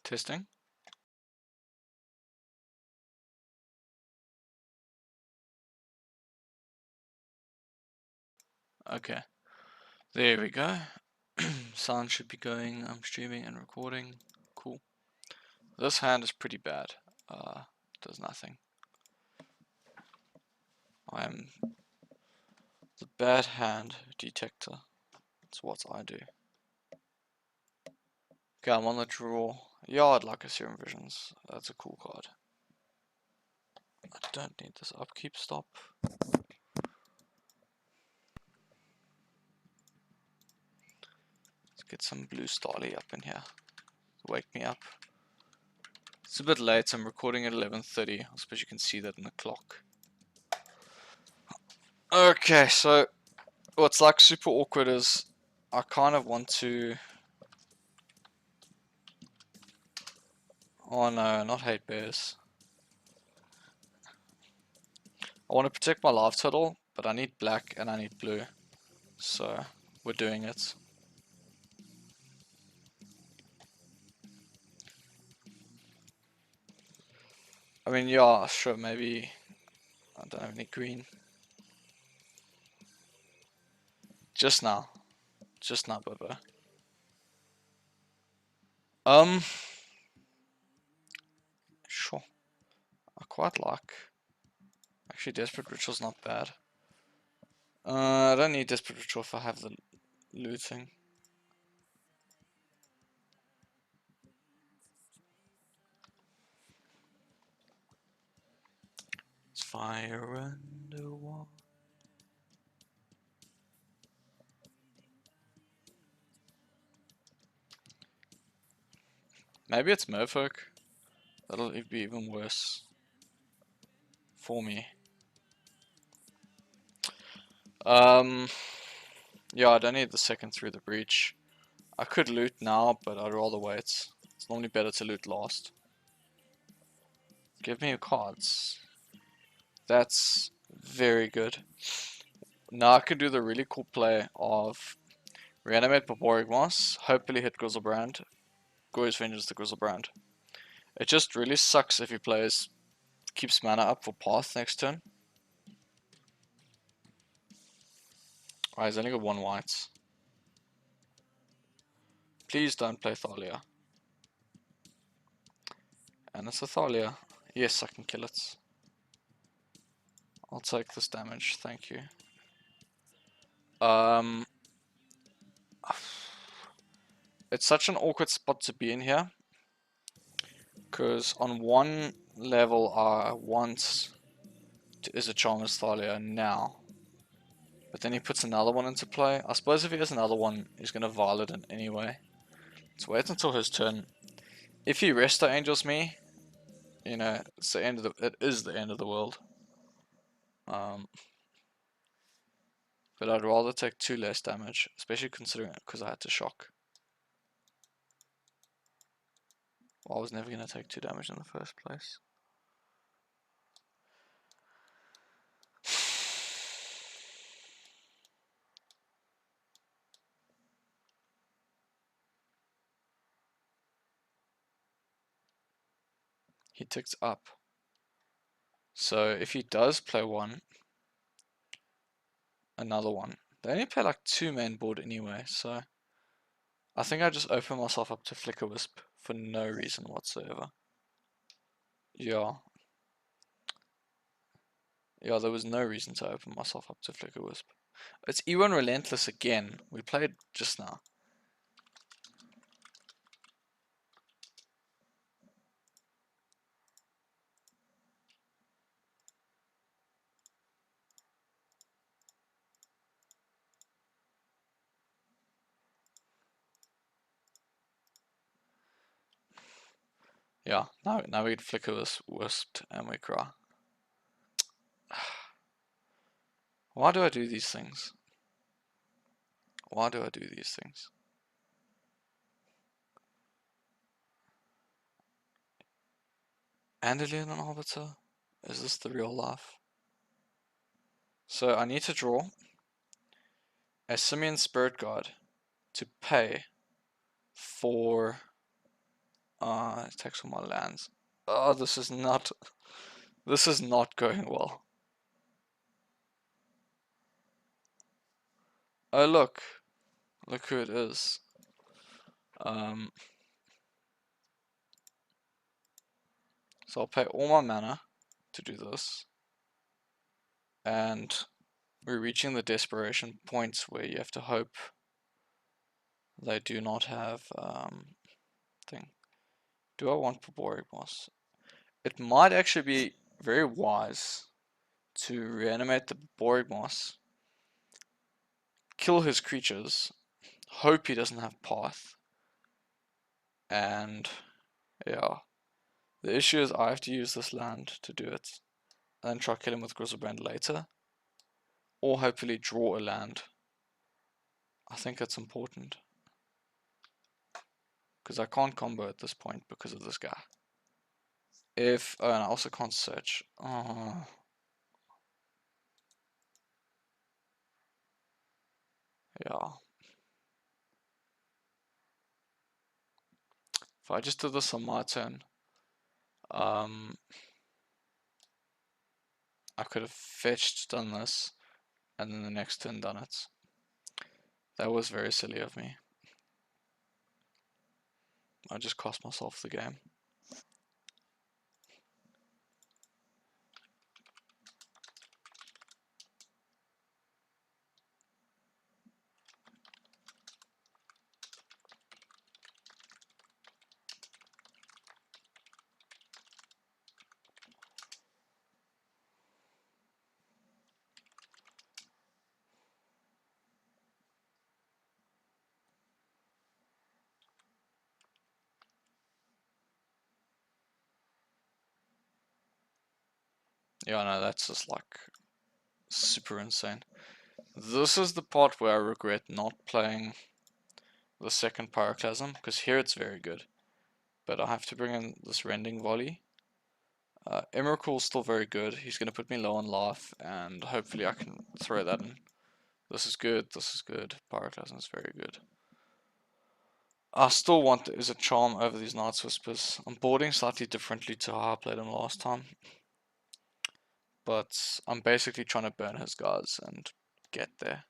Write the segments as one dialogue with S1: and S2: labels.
S1: Testing. Okay, there we go. Sound should be going. I'm streaming and recording. Cool. This hand is pretty bad. Does nothing. I am the bad hand detector. That's what I do. Okay, I'm on the draw. Yeah, I'd like a Serum Visions. That's a cool card. I don't need this upkeep stop. Let's get some blue Starly up in here. Wake me up. It's a bit late. I'm recording at 11:30. I suppose you can see that in the clock. Okay, so what's like super awkward is I kind of want to... Oh no, not Hatebears. I want to protect my life total, but I need black and I need blue. So we're doing it. I mean, yeah, sure, maybe I don't have any green. Just now, Bobo. Sure. I quite like. Actually, Desperate Ritual's not bad. I don't need Desperate Ritual if I have the looting. It's fire under water. Maybe it's Merfolk. That'll be even worse for me. Yeah, I don't need the second through the breach. I could loot now, but I'd rather wait. It's normally better to loot last. Give me your cards. That's very good. Now I could do the really cool play of reanimate Barbaric Moss, hopefully hit Grizzlebrand, Goy's Vengeance to Grizzlebrand. It just really sucks if he keeps mana up for Path next turn. Alright, he's only got one white. Please don't play Thalia. And it's a Thalia. Yes, I can kill it. I'll take this damage, thank you. It's such an awkward spot to be in here. Because on one level I want is a Charmer's Thalia now. But then he puts another one into play. I suppose if he has another one, he's going to Violet it anyway. Let's wait until his turn. If he Resto Angels me, you know, it's the end of it is the end of the world. But I'd rather take 2 less damage, especially considering it because I had to shock. Well, I was never going to take 2 damage in the first place. He ticks up. So if he does play one, another one. They only play like 2 main board anyway, so I think I just open myself up to Flicker Wisp for no reason whatsoever. Yeah. Yeah, there was no reason to open myself up to Flicker Wisp. It's E1 Relentless again. We played just now. Yeah, now we get Flicker Wisp and we cry. Why do I do these things? Why do I do these things? Andalian and Arbiter? Is this the real life? So I need to draw a Simian Spirit Guard to pay for It takes all my lands. Oh, this is not going well. Oh look who it is. So I'll pay all my mana to do this, and we're reaching the desperation points where you have to hope they do not have thing. Do I want Barbaric Moss? It might actually be very wise to reanimate the Barbaric Moss, kill his creatures, hope he doesn't have Path, and yeah. The issue is I have to use this land to do it, and then try kill him with Grizzlebrand later, or hopefully draw a land. I think it's important, because I can't combo at this point because of this guy. And I also can't search. Oh. Yeah. If I just did this on my turn, I could have fetched, done this, and then the next turn done it. That was very silly of me. I just cost myself the game. Yeah, no, that's just like super insane. This is the part where I regret not playing the second Pyroclasm, because here it's very good. But I have to bring in this Rending Volley. Emrakul's still very good. He's going to put me low on life, and hopefully I can throw that in. This is good, this is good. Pyroclasm is very good. I still want is a charm over these Night's Whispers. I'm boarding slightly differently to how I played him last time. But I'm basically trying to burn his guys and get there.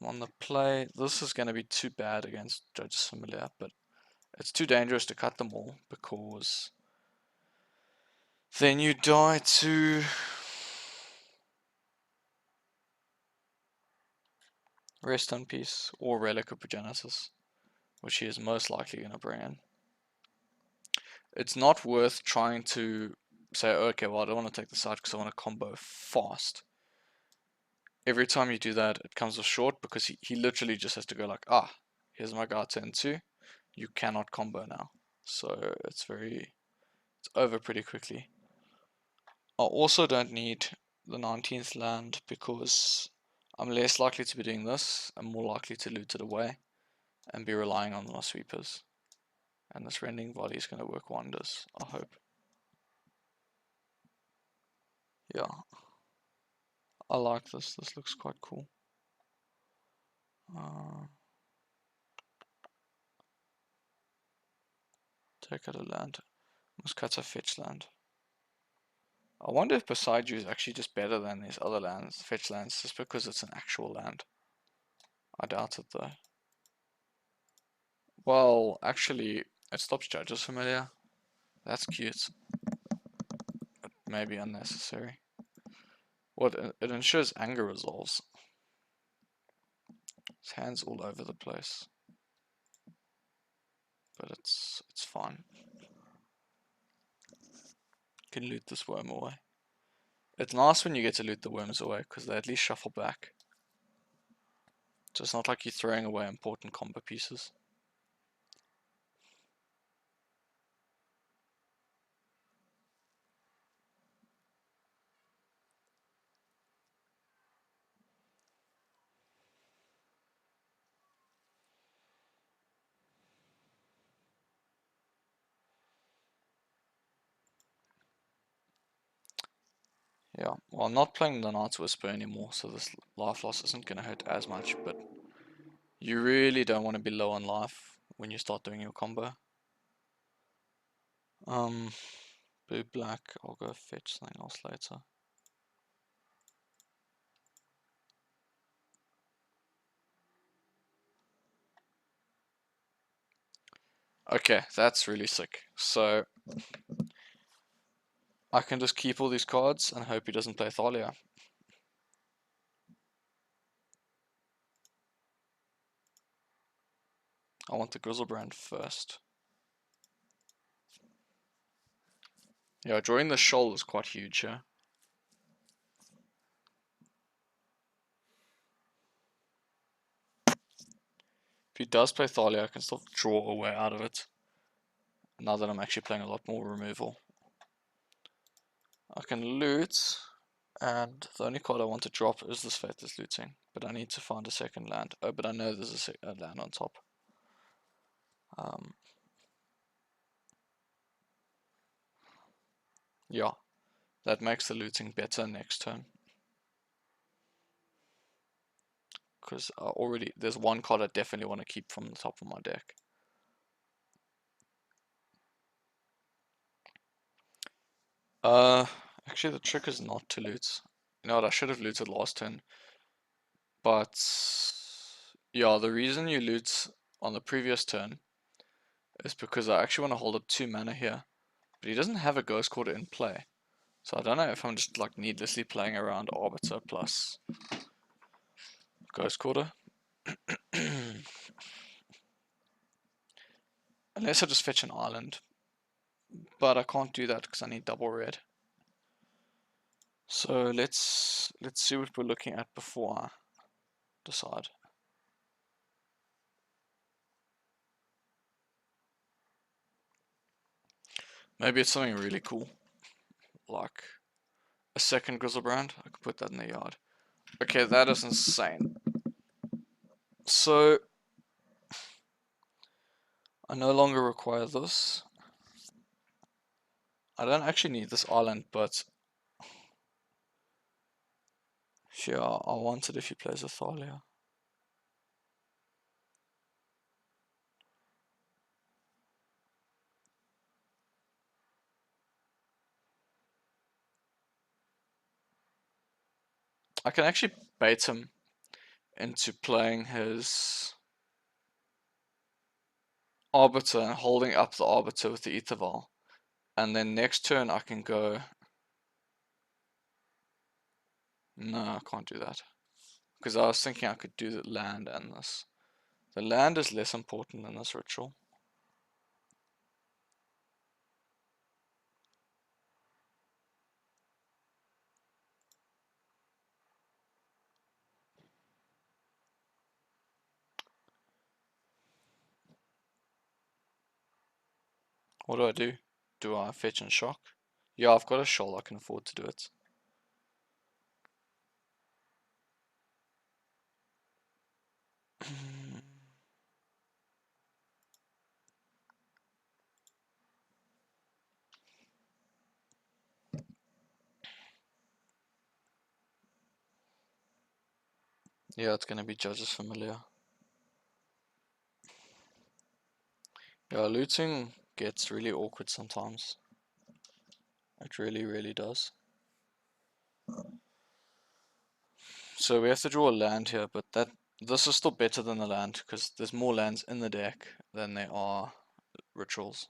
S1: I'm on the play. This is going to be too bad against Judge's Familiar, but it's too dangerous to cut them all, because then you die to Rest in Peace or Relic of Progenitus, which he is most likely going to bring in. It's not worth trying to say, okay, well, I don't want to take this out because I want to combo fast. Every time you do that, it comes up short, because he literally just has to go like, here's my guy turn 2. You cannot combo now. So it's over pretty quickly. I also don't need the 19th land, because I'm less likely to be doing this. I'm more likely to loot it away and be relying on my sweepers. And this Rending Volley is going to work wonders, I hope. Yeah. I like this. This looks quite cool. Take out a land. Must cut a fetch land. I wonder if Beside You is actually just better than these other lands, fetch lands, just because it's an actual land. I doubt it though. Well, actually, it stops Judges Familiar. That's cute. It may be unnecessary. What? It ensures anger resolves. His hand's all over the place. But it's fine. Can loot this worm away. It's nice when you get to loot the worms away, because they at least shuffle back. So it's not like you're throwing away important combo pieces. Yeah, well, I'm not playing the Night's Whisper anymore, so this life loss isn't going to hurt as much, but you really don't want to be low on life when you start doing your combo. Blue black, I'll go fetch something else later. Okay, that's really sick. So I can just keep all these cards and hope he doesn't play Thalia. I want the Grizzlebrand first. Yeah, drawing the shoal is quite huge here. If he does play Thalia, I can still draw a way out of it. Now that I'm actually playing a lot more removal. I can loot, and the only card I want to drop is this Faithless Looting. But I need to find a second land. Oh, but I know there's a land on top. Yeah, that makes the looting better next turn. Because there's one card I definitely want to keep from the top of my deck. Actually the trick is not to loot. You know what, I should have looted last turn. But yeah, the reason you loot on the previous turn is because I actually want to hold up 2 mana here. But he doesn't have a Ghost Quarter in play. So I don't know if I'm just like needlessly playing around Arbiter plus Ghost Quarter. Unless I just fetch an island. But I can't do that because I need double red. So let's see what we're looking at before I decide. Maybe it's something really cool, like a second Grizzlebrand. I could put that in the yard. Okay, that is insane. So I no longer require this. I don't actually need this island, but yeah, I want it if he plays a Thalia. I can actually bait him into playing his Arbiter and holding up the Arbiter with the Ether Vial. And then next turn I can go... No, I can't do that. Because I was thinking I could do the land and this. The land is less important than this ritual. What do I do? Do I fetch and shock? Yeah, I've got a shoal, I can afford to do it. Yeah, it's gonna be Judge's Familiar. Yeah, looting gets really awkward sometimes. It really, really does. So we have to draw a land here, but this is still better than the land, because there's more lands in the deck than there are rituals.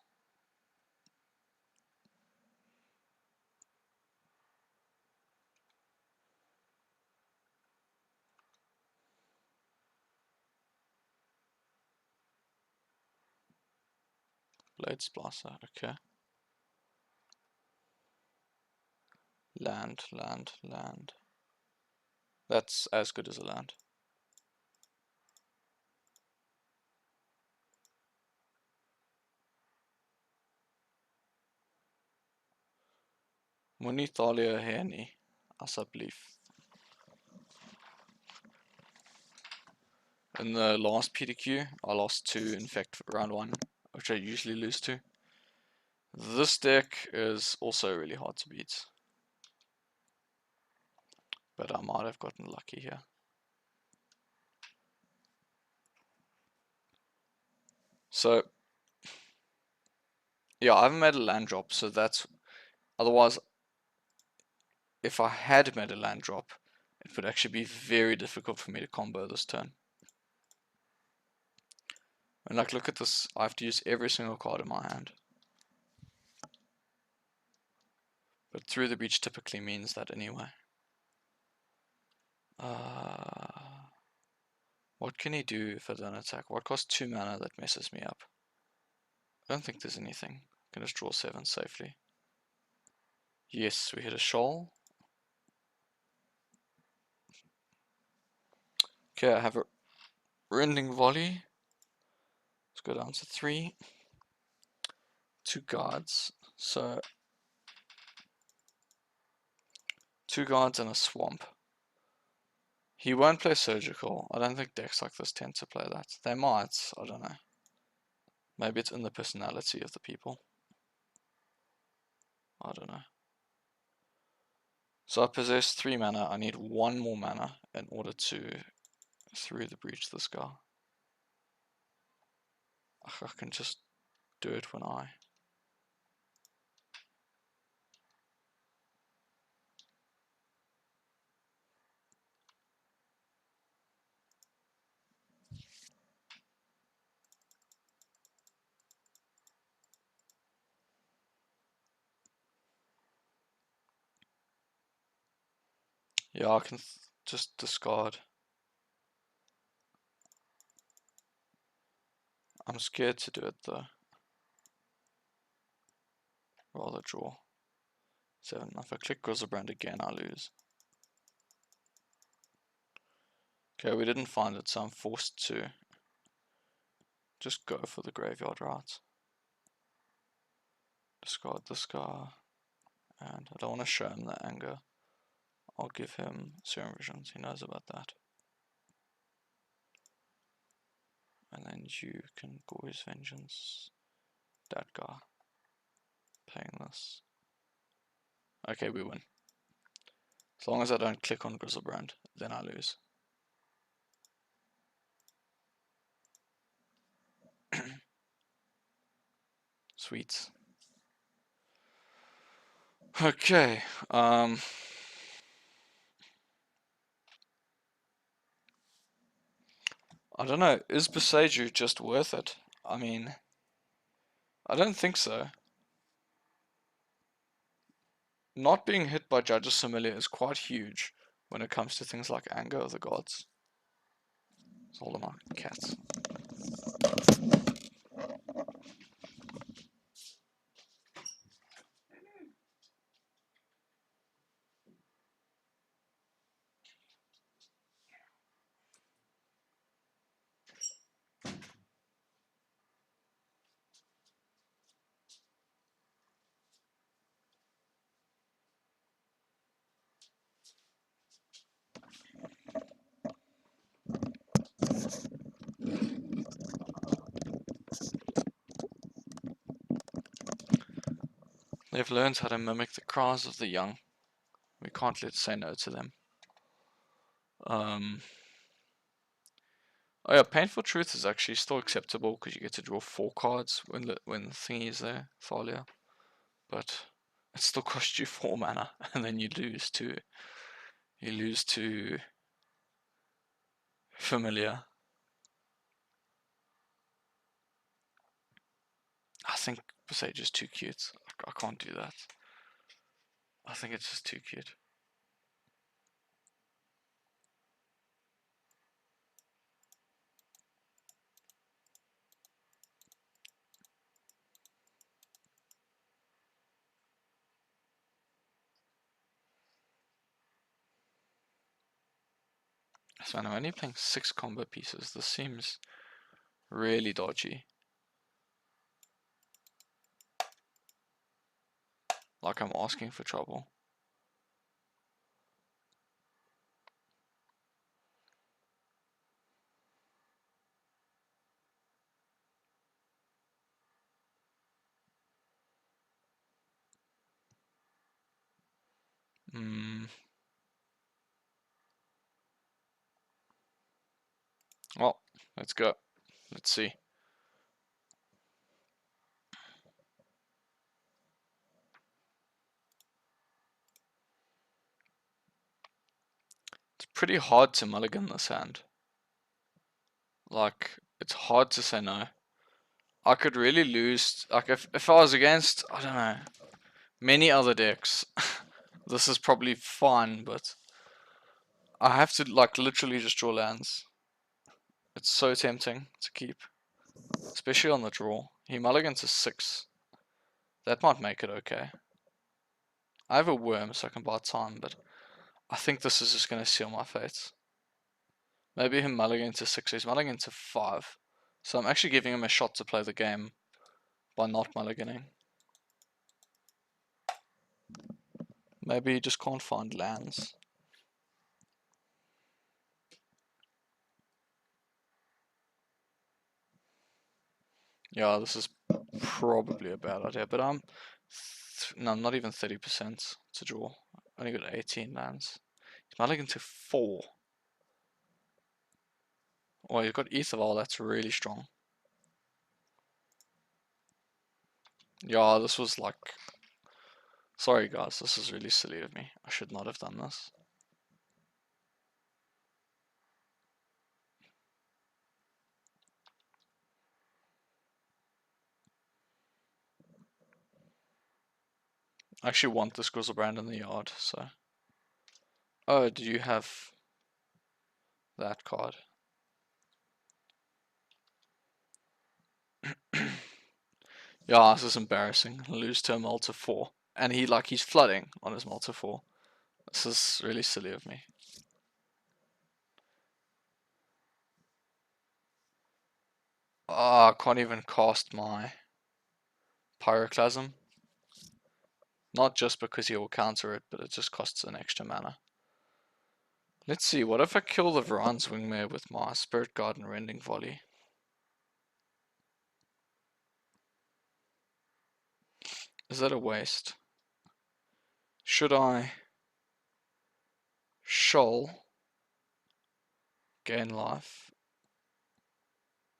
S1: Blade Splicer, okay. Land, land, land. That's as good as a land. Muni Thalia Heni, Asableaf. In the last PTQ, I lost to Infect round 1, which I usually lose to. This deck is also really hard to beat. But I might have gotten lucky here. So, Yeah, I haven't made a land drop, so that's... Otherwise, if I had made a land drop, it would actually be very difficult for me to combo this turn. And like, look at this, I have to use every single card in my hand. But through the breach typically means that anyway. What can he do if I don't attack? What costs 2 mana that messes me up? I don't think there's anything. I can just draw 7 safely. Yes, we hit a shoal. Okay, I have a rending volley. Let's go down to 3. 2 guards. So 2 guards and a swamp. He won't play surgical. I don't think decks like this tend to play that. They might, I don't know. Maybe it's in the personality of the people. I don't know. So I possess 3 mana. I need 1 more mana in order to through the breach this guy. I can just do it when I... Yeah, I can just discard. I'm scared to do it though. Rather draw 7. If I click Grizzlebrand again, I lose. Okay, we didn't find it, so I'm forced to just go for the graveyard route. Discard this guy, and I don't want to show him the anger. I'll give him Serum Visions, he knows about that. And then you can Gore's Vengeance that guy. Playing this. Okay, we win. As long as I don't click on Grizzlebrand, then I lose. Sweet. Okay, I don't know, is Boseiju just worth it? I mean, I don't think so. Not being hit by Judge's Familiar is quite huge when it comes to things like Anger of the Gods. It's all my cats. They've learned how to mimic the cries of the young. We can't say no to them. Oh yeah, Painful Truth is actually still acceptable because you get to draw 4 cards when the thingy is there, Thalia. But it still costs you 4 mana, and then you lose to Familiar. I think Passage is too cute. I can't do that. I think it's just too cute. So I'm only playing 6 combo pieces. This seems really dodgy. Like I'm asking for trouble. Well, let's go. Let's see. pretty hard to mulligan this hand. Like, it's hard to say no. I could really lose, like if I was against, I don't know, many other decks, this is probably fine, but I have to like literally just draw lands. It's so tempting to keep, especially on the draw. He mulligans to 6. That might make it okay. I have a worm so I can buy time, but I think this is just going to seal my fate. Maybe him mulligan to 6, he's mulligan to 5. So I'm actually giving him a shot to play the game by not mulliganing. Maybe he just can't find lands. Yeah, this is probably a bad idea, but no, not even 30% to draw. Only got 18 lands. He's mulligan to 4. Oh, you've got Etherval, that's really strong. Yeah, this was like... Sorry guys, this is really silly of me. I should not have done this. I actually want this Grizzlebrand in the yard, so... Oh, do you have that card? Yeah, this is embarrassing. Lose to a Malta 4. And he's flooding on his Malta 4. This is really silly of me. Oh, I can't even cast my Pyroclasm. Not just because he will counter it, but it just costs an extra mana. Let's see, what if I kill the Varan's Wingmare with my Spirit Guard and Rending Volley? Is that a waste? Should I shoal, gain life?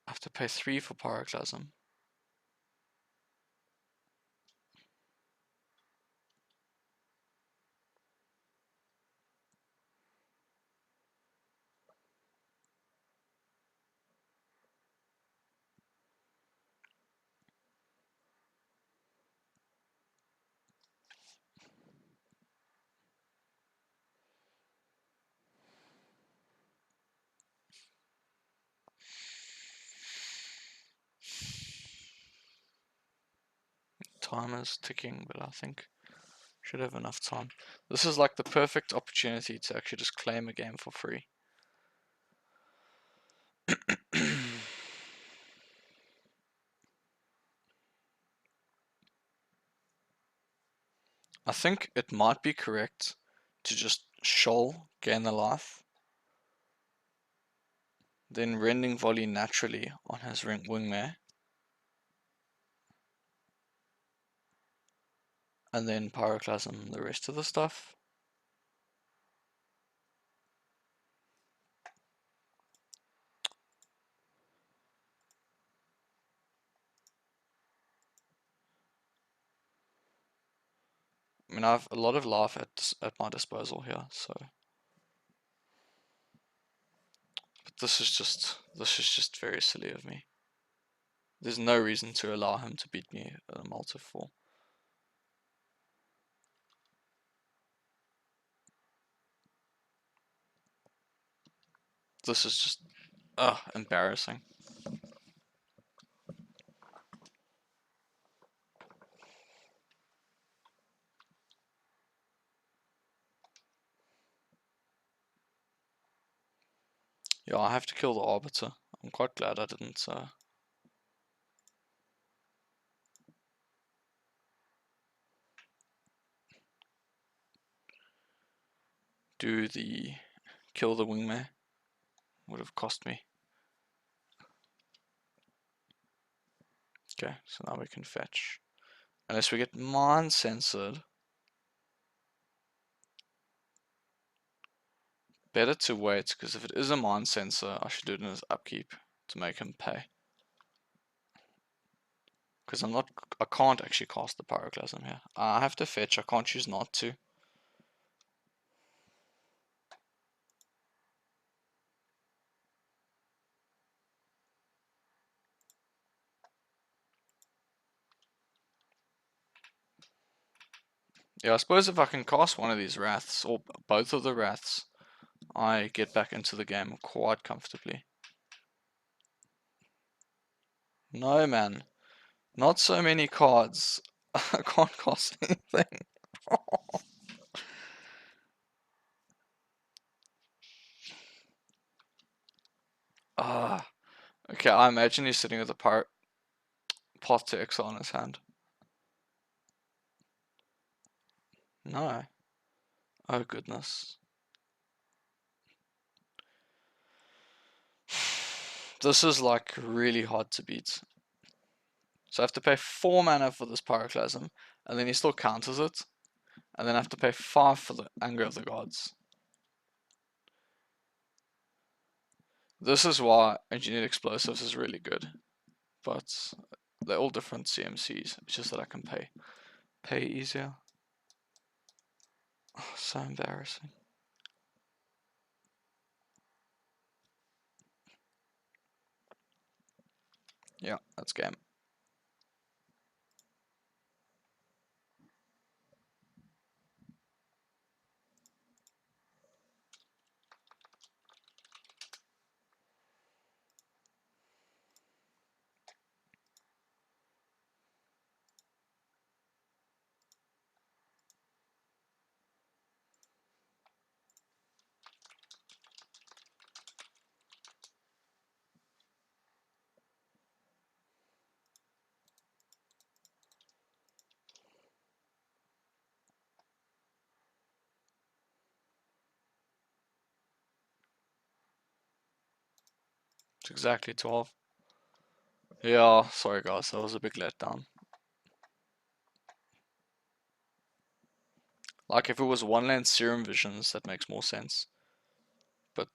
S1: I have to pay 3 for Pyroclasm. Time is ticking, but I think should have enough time. This is like the perfect opportunity to actually just claim a game for free. I think it might be correct to just shoal, gain the life, then Rending Volley naturally on his Wingmare, and then Pyroclasm the rest of the stuff. I mean, I have a lot of life at my disposal here, so. But this is just very silly of me. There's no reason to allow him to beat me at a Malta 4. This is just, embarrassing. Yeah, I have to kill the Arbiter. I'm quite glad I didn't, kill the Wingmare. Would have cost me. Okay, so now we can fetch. Unless we get Mind Censored. Better to wait, because if it is a Mind Sensor, I should do it in his upkeep to make him pay. Because I can't actually cast the Pyroclasm here. I have to fetch, I can't choose not to. Yeah, I suppose if I can cast one of these wraths, or both of the wraths, I get back into the game quite comfortably. No, man. Not so many cards. I can't cast anything. Ah. Okay, I imagine he's sitting with a path to exile in his hand. No. Oh, goodness. This is like really hard to beat. So I have to pay 4 mana for this Pyroclasm, and then he still counters it, and then I have to pay 5 for the Anger of the Gods. This is why Engineered Explosives is really good, but they're all different CMCs. It's just that I can pay easier. Oh, so embarrassing. Yeah, that's game. It's exactly 12. Yeah, sorry guys, that was a big letdown. Like if it was one land Serum Visions, that makes more sense. But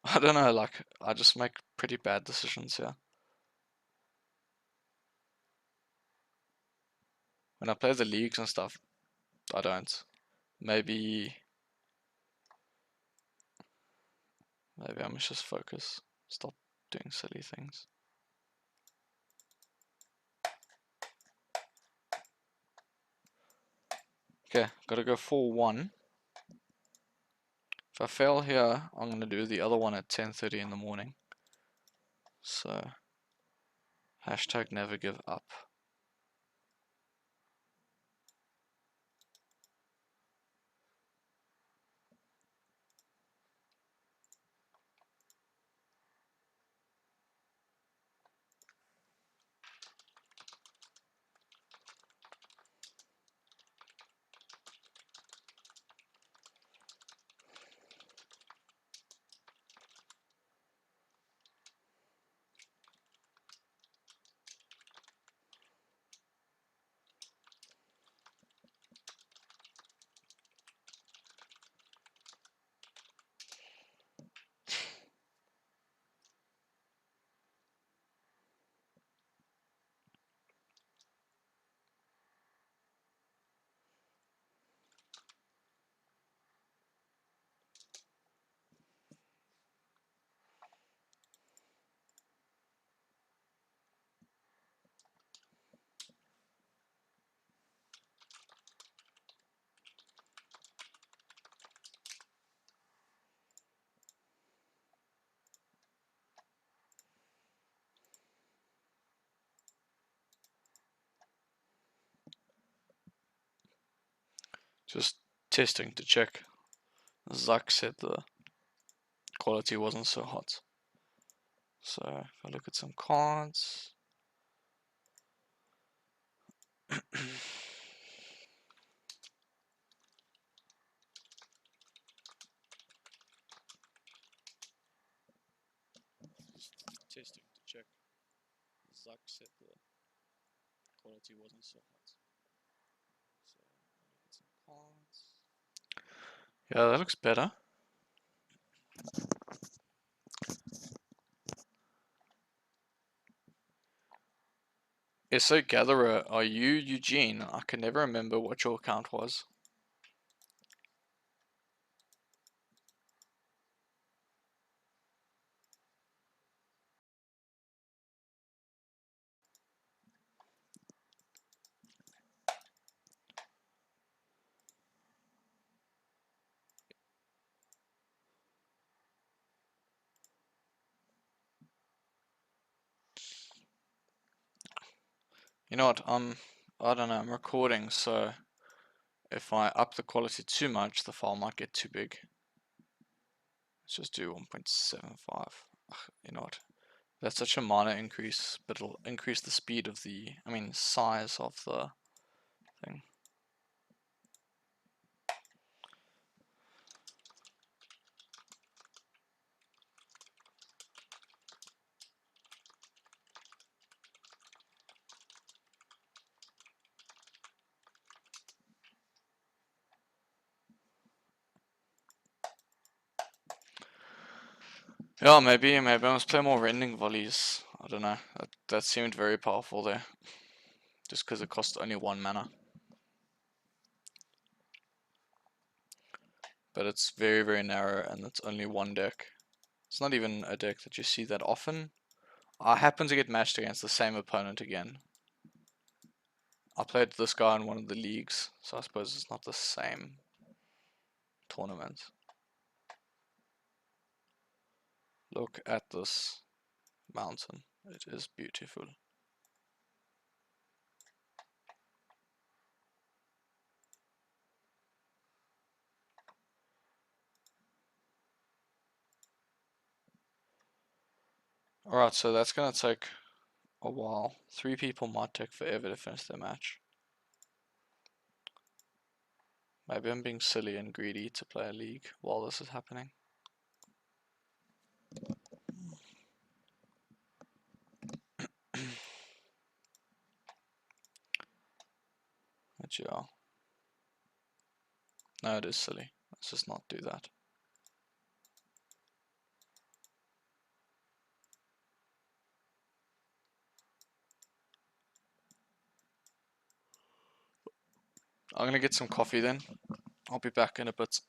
S1: I don't know, like I just make pretty bad decisions here. When I play the leagues and stuff, I don't. Maybe I must just focus. Stop doing silly things. Okay, gotta go 4-1. If I fail here, I'm gonna do the other one at 10:30 in the morning. So hashtag never give up. Just testing to check. Zuck said the quality wasn't so hot. So if I look at some cards. Testing to check. Zuck said the quality wasn't so hot. So look at some cards. Yeah, that looks better. So Gatherer, are you Eugene? I can never remember what your account was. You know what? I don't know. I'm recording, so if I up the quality too much, the file might get too big. Let's just do 1.75. You know what? That's such a minor increase, but it'll increase the speed of size of the thing. Yeah, maybe I must play more rending volleys. I don't know. That seemed very powerful there. Just because it cost only 1 mana. But it's very, very narrow and it's only one deck. It's not even a deck that you see that often. I happen to get matched against the same opponent again. I played this guy in one of the leagues, so I suppose it's not the same tournament. Look at this mountain. It is beautiful. Alright, so that's gonna take a while. 3 people might take forever to finish their match. Maybe I'm being silly and greedy to play a league while this is happening. But yeah. No, it is silly. Let's just not do that. I'm gonna get some coffee then. I'll be back in a bit.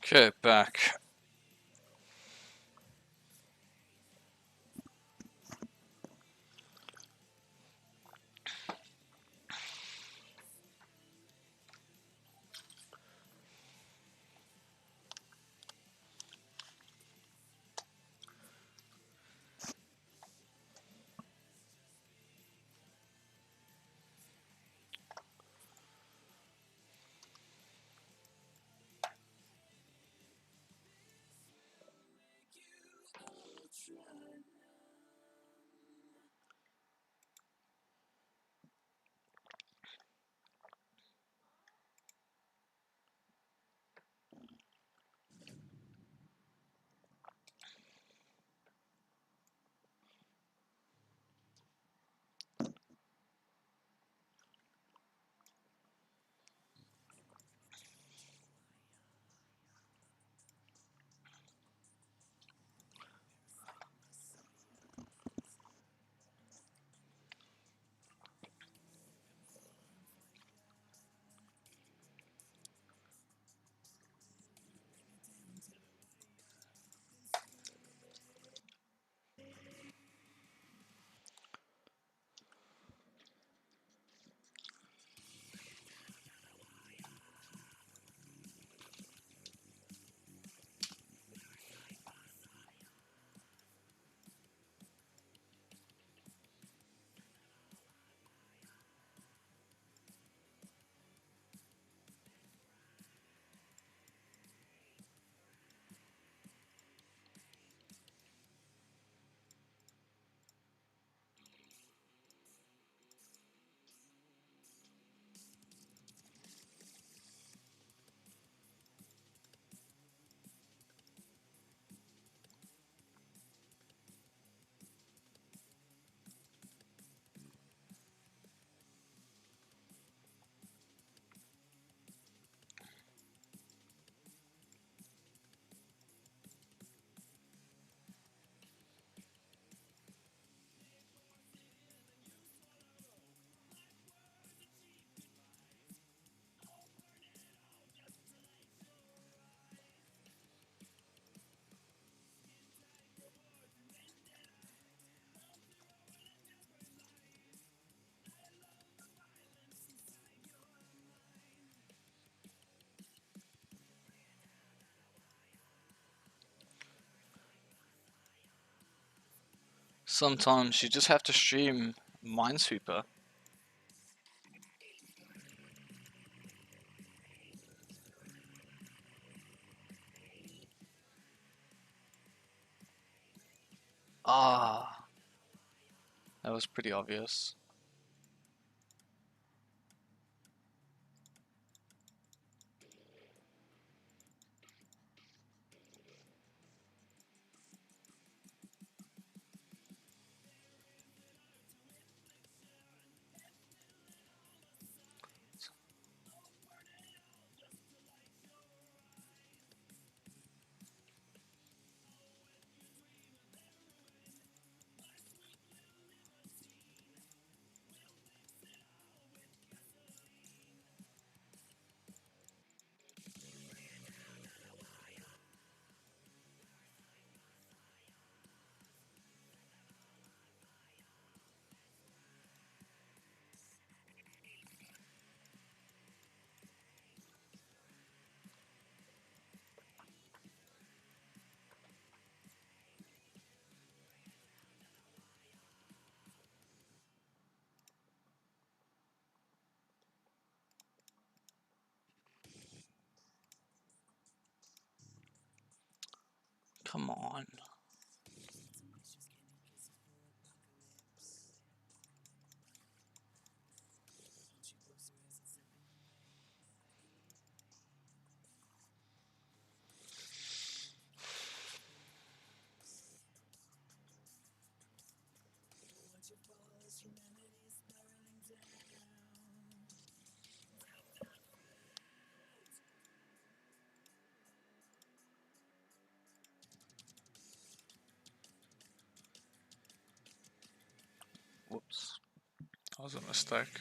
S1: Okay, back. Sometimes you just have to stream Minesweeper. Ah, that was pretty obvious. Come on. Whoops. That was a mistake.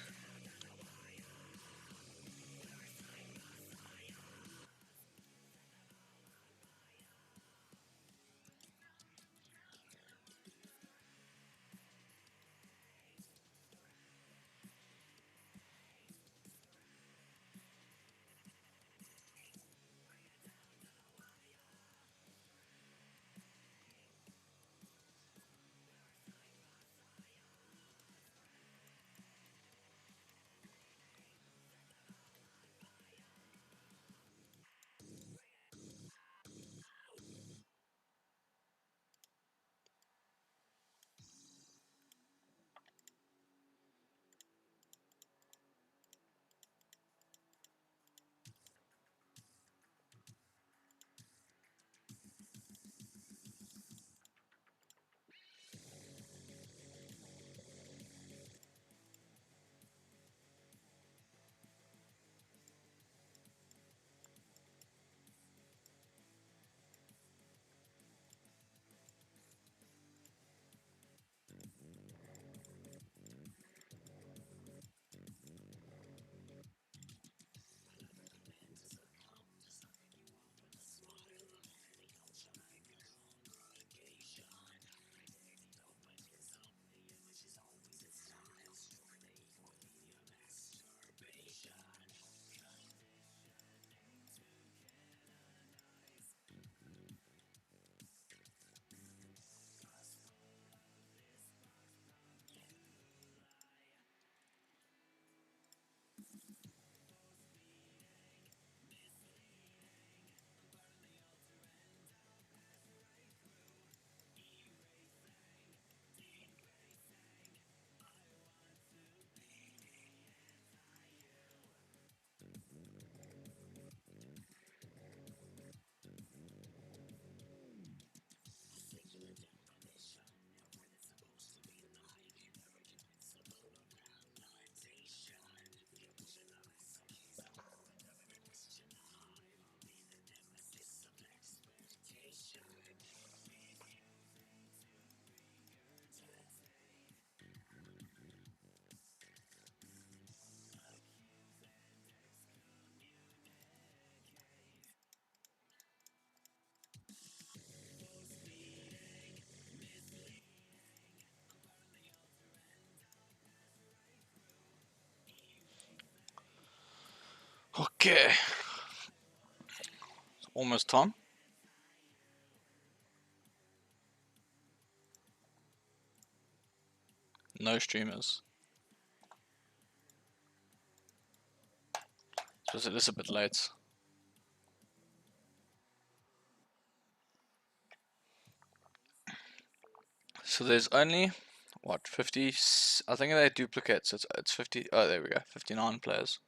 S1: Okay. It's almost time. No streamers. Suppose it is a bit late. So there's only, what, 50? I think they duplicate, so it's 50. Oh, there we go. 59 players.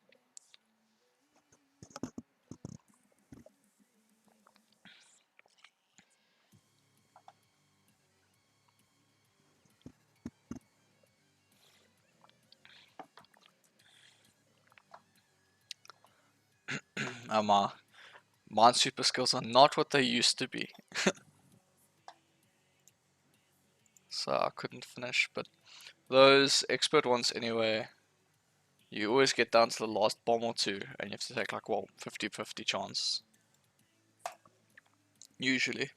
S1: My super skills are not what they used to be. So I couldn't finish, but those expert ones anyway, you always get down to the last bomb or two, and you have to take like, well, 50-50 chance. Usually.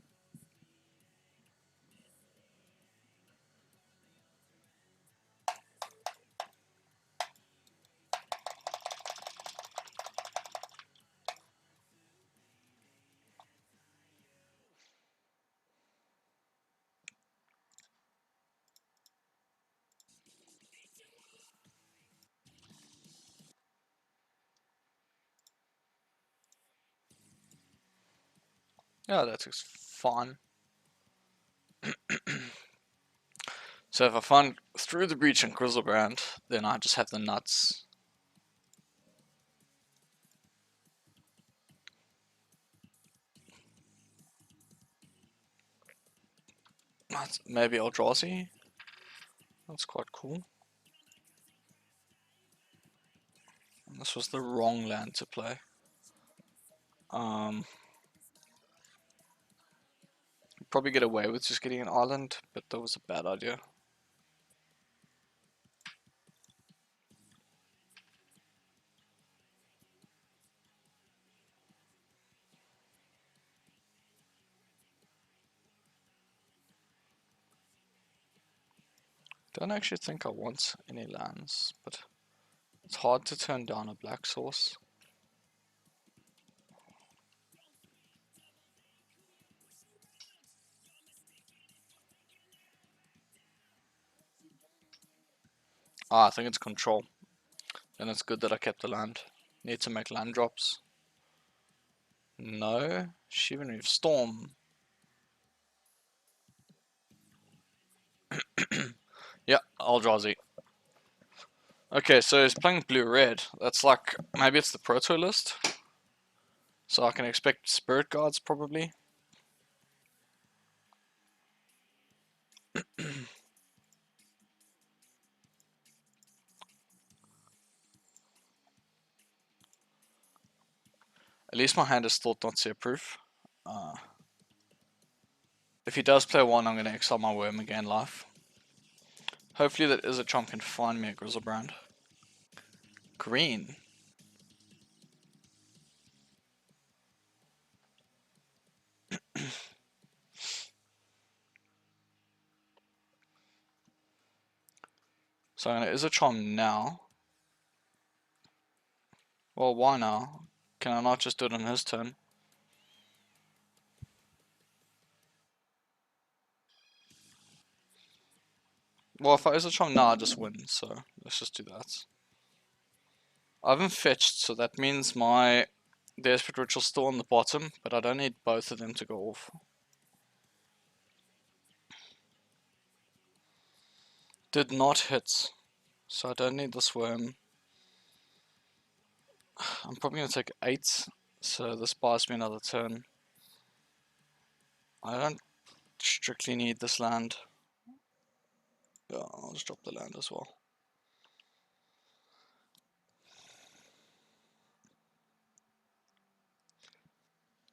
S1: Yeah, that's fun. So if I find through the breach and Grizzlebrand, then I just have the nuts. Maybe Eldrazi. That's quite cool. This was the wrong land to play. Probably get away with just getting an island, but that was a bad idea. Don't actually think I want any lands, but it's hard to turn down a black source. I think it's control. Then it's good that I kept the land. Need to make land drops. No. Shivan Reef Storm. Yeah, Eldrazi. Okay, so he's playing blue-red. That's like, maybe it's the proto list. So I can expect Spirit Guards, probably. At least my hand is still not seer proof. If he does play one, I'm going to exile my Worm again live. Hopefully that Izzachomp can find me a Grizzlebrand. Green. So I'm going to Izzachomp now. Well, why now? Can I not just do it on his turn? Well, if I Izzachomp now, I just win, so let's just do that. I haven't fetched, so that means my Desperate Ritual's still on the bottom, but I don't need both of them to go off. Did not hit, so I don't need this Worm. I'm probably going to take 8, so this buys me another turn. I don't strictly need this land. Yeah, I'll just drop the land as well.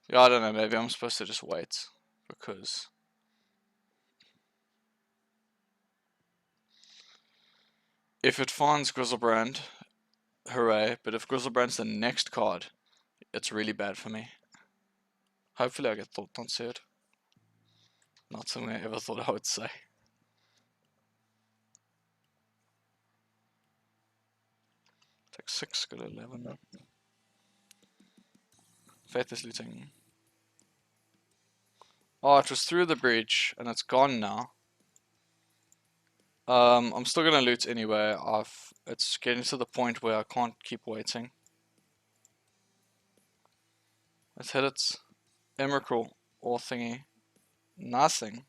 S1: Yeah, I don't know, maybe I'm supposed to just wait, because if it finds Grizzlebrand, hooray, but if Grizzlebrand's the next card, it's really bad for me. Hopefully I get Thought Not Seared. Not something I ever thought I would say. Take 6, go to 11. Faith is looting. Oh, it was through the breach, and it's gone now. I'm still gonna loot anyway. It's getting to the point where I can't keep waiting. Let's hit it. Emrakul or thingy. Nothing.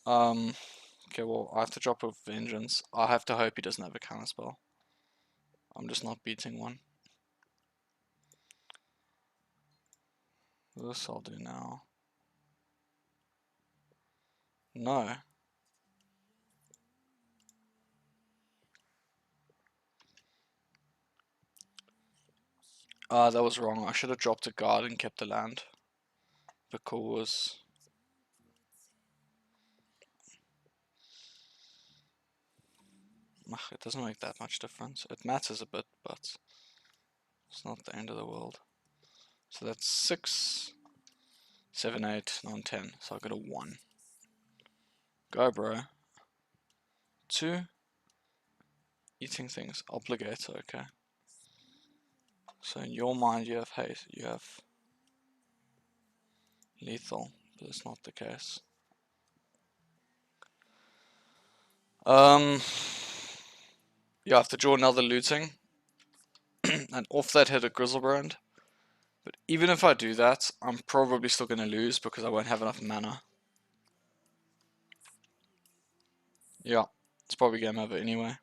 S1: Okay, well, I have to drop a vengeance. I have to hope he doesn't have a counterspell. I'm just not beating one. This I'll do now. No. That was wrong. I should have dropped a guard and kept the land. Because it doesn't make that much difference. It matters a bit, but it's not the end of the world. So that's 6, 7, 8, 9, 10. So I got a 1. Go, bro. 2. Eating things. Obligator, okay. So in your mind you have haste, you have lethal, but it's not the case. You have to draw another looting, and off that hit a Grizzlebrand. But even if I do that, I'm probably still going to lose because I won't have enough mana. Yeah, it's probably game over anyway.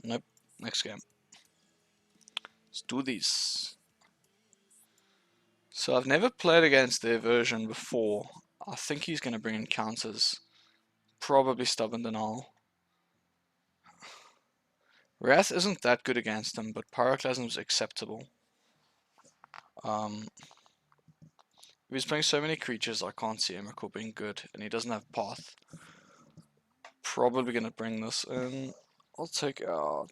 S1: Nope, next game. Let's do this. So I've never played against their version before. I think he's going to bring in counters. Probably Stubborn Denial. Wrath isn't that good against him, but Pyroclasm's acceptable. If he's playing so many creatures, I can't see Emrakul being good, and he doesn't have Path. Probably gonna bring this in. I'll take out...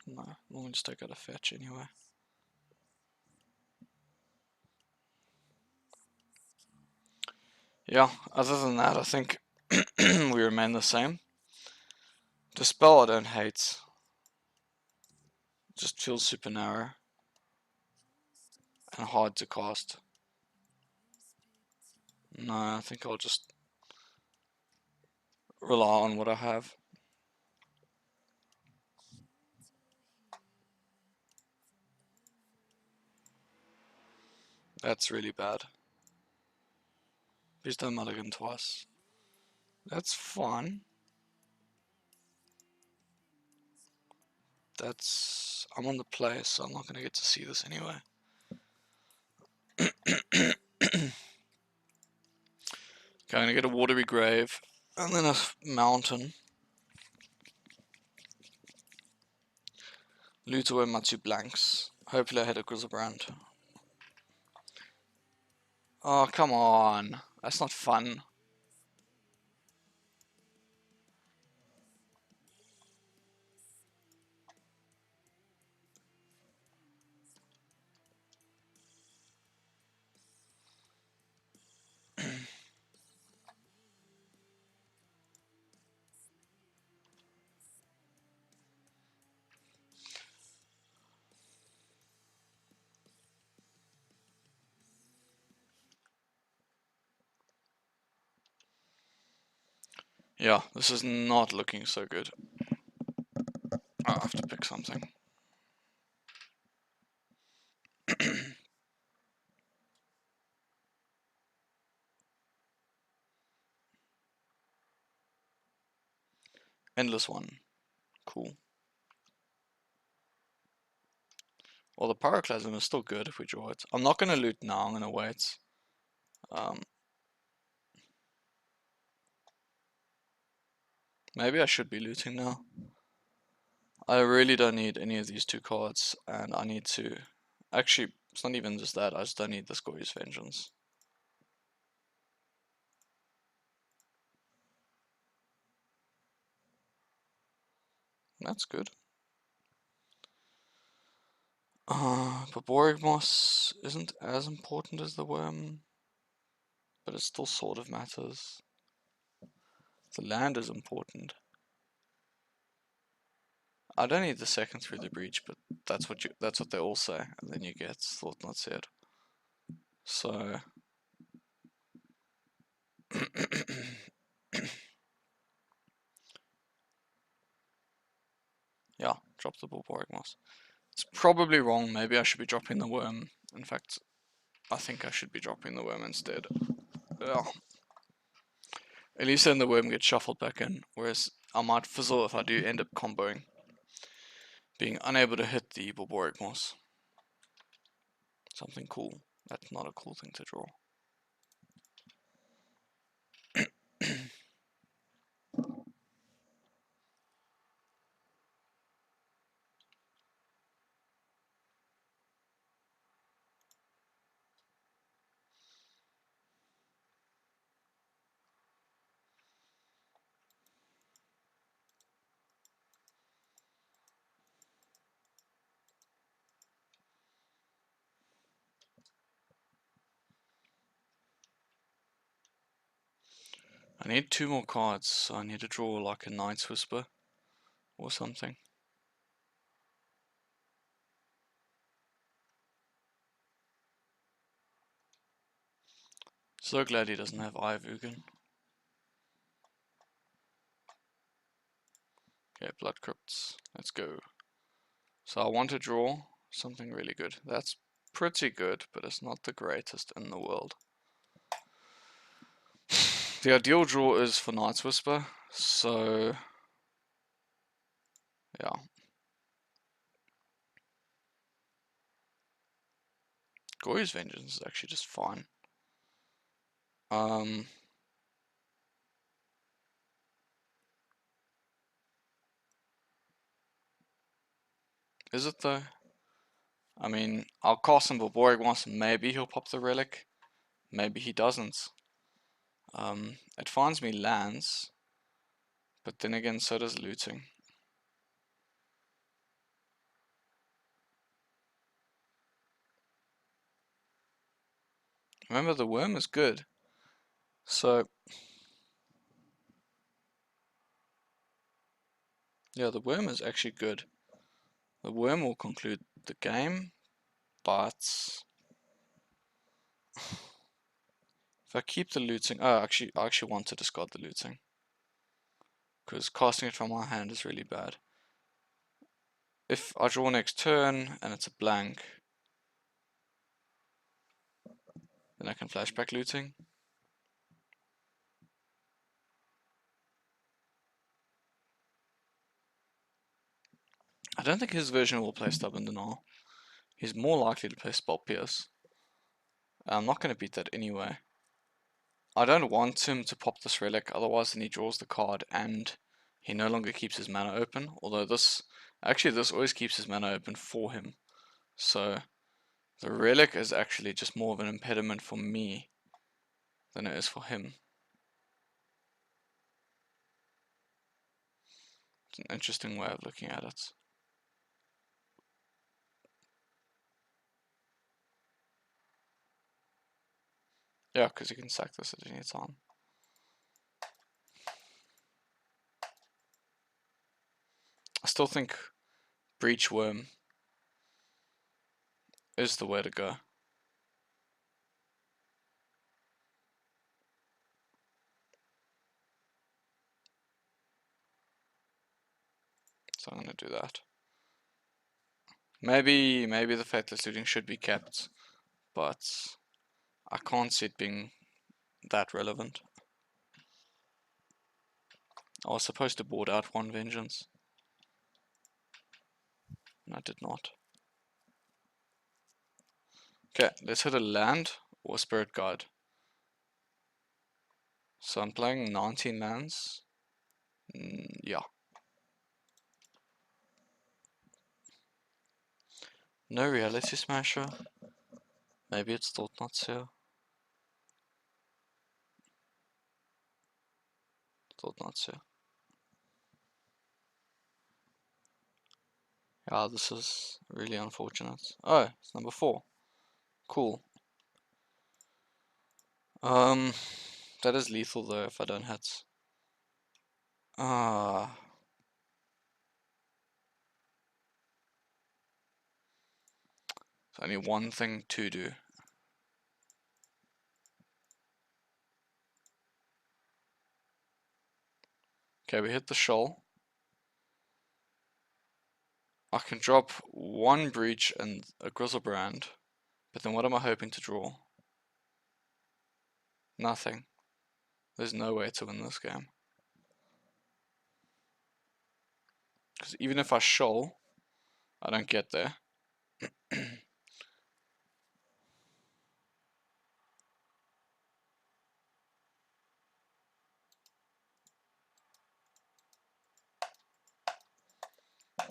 S1: No, we'll just take out a fetch anyway. Yeah, other than that, I think we remain the same. Dispel I don't hate. Just feels super narrow. And hard to cast. No, I think I'll just rely on what I have. That's really bad. Please don't mulligan twice. That's fine. I'm on the play, so I'm not gonna get to see this anyway. Okay, I'm gonna get a watery grave, and then a mountain. Loot away my 2 blanks. Hopefully I hit a Grizzlebrand. Oh, come on. That's not fun. Yeah, this is not looking so good. I have to pick something. Endless one. Cool. Well, the Pyroclasm is still good if we draw it. I'm not gonna loot now, I'm gonna wait. Maybe I should be looting now. I really don't need any of these 2 cards, and I need to... Actually, it's not even just that, I just don't need the Scory's Vengeance. That's good. Barbaric moss isn't as important as the worm, but it still sort of matters. The land is important. I don't need the second through the breach, but that's what they all say, and then you get thought not said. So yeah, drop the barbaric moss. It's probably wrong. Maybe I should be dropping the worm. In fact, I think I should be dropping the worm instead. Ugh. At least then the worm gets shuffled back in, whereas I might fizzle if I do end up comboing, being unable to hit the barbaric moss. Something cool. That's not a cool thing to draw. I need 2 more cards, so I need to draw like a Knight's Whisper or something. So glad he doesn't have Eye of Ugin. Okay, Blood Crypts. Let's go. So I want to draw something really good. That's pretty good, but it's not the greatest in the world. The ideal draw is for Knight's Whisper, so yeah. Gory's Vengeance is actually just fine. Is it though? I mean, I'll cast him Barbaric once and maybe he'll pop the relic. Maybe he doesn't. It finds me lands, but then again, so does looting. Remember, the worm is good. So, yeah, the worm is actually good. The worm will conclude the game, but if I keep the looting, I actually want to discard the looting, because casting it from my hand is really bad. If I draw next turn and it's a blank, then I can flashback looting. I don't think his version will play Stubborn Denial. He's more likely to play Spell Pierce. I'm not going to beat that anyway. I don't want him to pop this relic, otherwise then he draws the card and he no longer keeps his mana open. Although this always keeps his mana open for him. So the relic is actually just more of an impediment for me than it is for him. It's an interesting way of looking at it. Yeah, because you can sack this at any time. I still think Breach Worm is the way to go. So I'm going to do that. Maybe the Faithless Looting should be kept, but I can't see it being that relevant. I was supposed to board out 1 Vengeance, and I did not. Okay, let's hit a land or a Spirit Guide. So I'm playing 19 lands. Yeah. No Reality Smasher. Maybe it's Thought Knots here. Thought Knots here. Ah, this is really unfortunate. Oh, it's number 4. Cool. That is lethal though if I don't hit. Ah. There's only one thing to do. Okay, we hit the shoal. I can drop 1 breach and a Grizzlebrand, but then what am I hoping to draw? Nothing. There's no way to win this game. Because even if I shoal, I don't get there.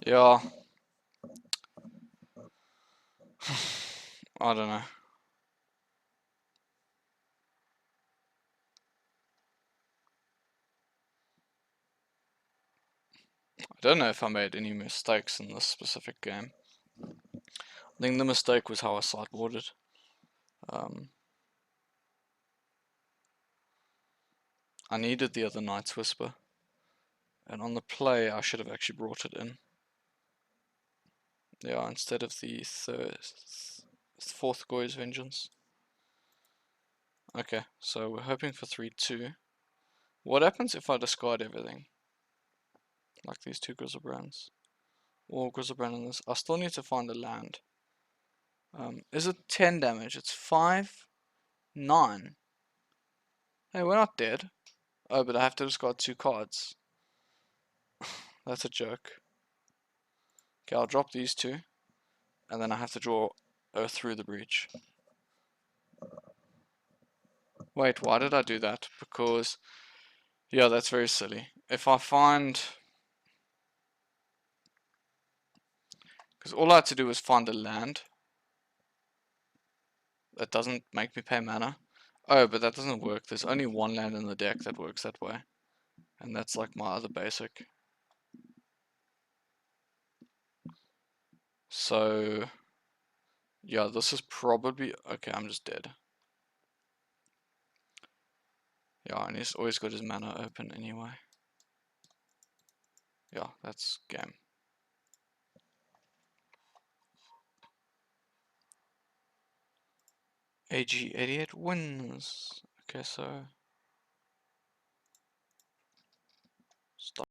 S1: Yeah. I don't know. I don't know if I made any mistakes in this specific game. I think the mistake was how I sideboarded. I needed the other Knight's Whisper. And on the play, I should have actually brought it in. Yeah, instead of the 4th Goy's Vengeance. Okay, so we're hoping for 3-2. What happens if I discard everything? Like these 2 Grizzlebrands. Or Grizzlebrand in this. I still need to find a land. Is it 10 damage? It's 5, 9. Hey, we're not dead. Oh, but I have to discard 2 cards. That's a joke. Okay, I'll drop these 2. And then I have to draw through the breach. Wait, why did I do that? Because, yeah, that's very silly. If I find... Because all I had to do was find a land. That doesn't make me pay mana. Oh, but that doesn't work. There's only 1 land in the deck that works that way. And that's like my other basic. So... yeah, this is probably... okay, I'm just dead. Yeah, and he's always got his mana open anyway. Yeah, that's game. AG88 wins. Okay, so... stop.